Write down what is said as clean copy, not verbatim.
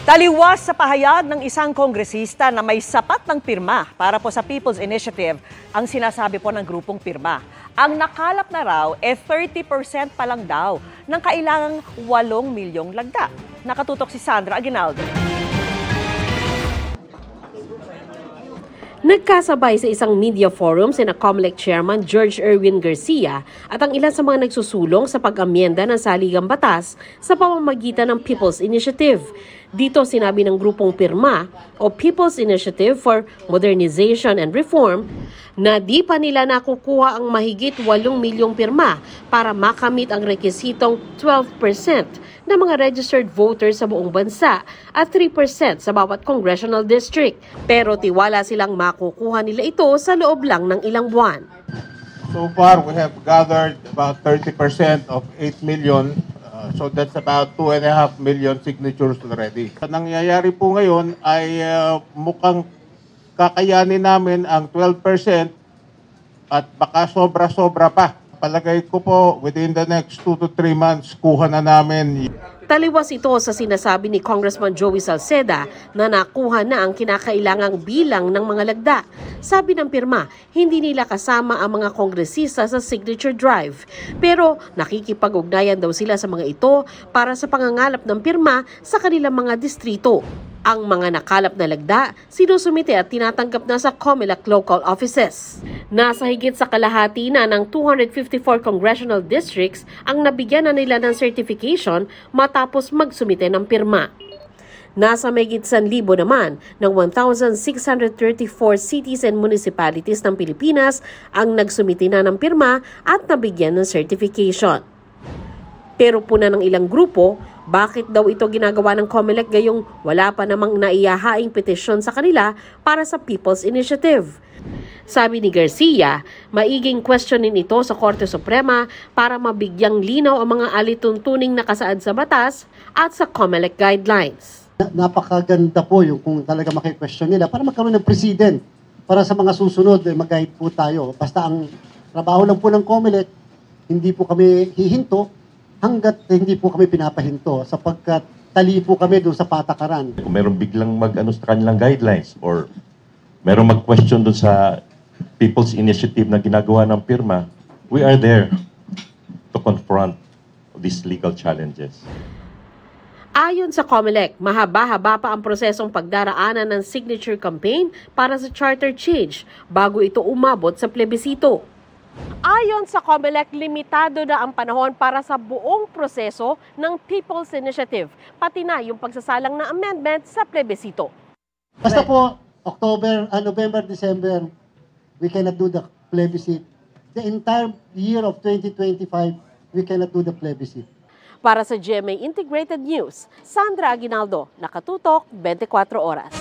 Taliwas sa pahayag ng isang kongresista na may sapat ng pirma para po sa People's Initiative ang sinasabi po ng grupong pirma. Ang nakalap na raw 30% pa lang daw ng kailangang 8 milyong lagda. Nakatutok si Sandra Aguinaldo. Nagkasabay sa isang media forum sina COMELEC Chairman George Erwin Garcia at ang ilan sa mga nagsusulong sa pag-amyenda ng saligang batas sa pamamagitan ng People's Initiative. Dito sinabi ng grupong pirma o People's Initiative for Modernization and Reform na di pa nila nakukuha ang mahigit 8 milyong pirma para makamit ang rekisitong 12% ng mga registered voters sa buong bansa at 3% sa bawat congressional district. Pero tiwala silang makukuha nila ito sa loob lang ng ilang buwan. So far, we have gathered about 30% of 8 million. So that's about 2.5 million signatures already. Ang nangyayari po ngayon ay mukhang kakayanin namin ang 12% at baka sobra-sobra pa. Palagay ko po, within the next 2 to 3 months, kuha na namin. Taliwas ito sa sinasabi ni Congressman Joey Salceda na nakuha na ang kinakailangang bilang ng mga lagda. Sabi ng pirma, hindi nila kasama ang mga kongresista sa signature drive. Pero nakikipag-ugnayan daw sila sa mga ito para sa pangangalap ng pirma sa kanilang mga distrito. Ang mga nakalap na lagda, sinusumite at tinatanggap na sa COMELEC local offices. Nasa higit sa kalahati na ng 254 congressional districts ang nabigyan na nila ng certification matapos magsumite ng pirma. Nasa mahigit 1,000 naman ng 1,634 cities and municipalities ng Pilipinas ang nagsumite na ng pirma at nabigyan ng certification. Pero puna ng ilang grupo, bakit daw ito ginagawa ng COMELEC gayong wala pa namang naihahaing petisyon sa kanila para sa People's Initiative? Sabi ni Garcia, maiging questionin ito sa Korte Suprema para mabigyang linaw ang mga alituntuning nakasaad sa batas at sa COMELEC guidelines. Napakaganda po yung kung talaga maki-question nila para magkaroon ng precedent para sa mga susunod mag-guide po tayo. Basta ang trabaho lang po ng COMELEC, hindi po kami hihinto hanggat hindi po kami pinapahinto sapagkat tali po kami doon sa patakaran. Kung meron biglang mag-ano sa kanilang guidelines or meron mag-question doon sa People's Initiative na ginagawa ng pirma, we are there to confront these legal challenges. Ayon sa COMELEC, mahaba-haba pa ang prosesong pagdaraanan ng signature campaign para sa charter change bago ito umabot sa plebisito. Ayon sa COMELEC, limitado na ang panahon para sa buong proseso ng People's Initiative, pati na yung pagsasalang ng amendment sa plebisito. Basta po, November, December, we cannot do the plebiscite. The entire year of 2025, we cannot do the plebiscite. Para sa GMA Integrated News, Sandra Aguinaldo, Nakatutok, 24 Oras.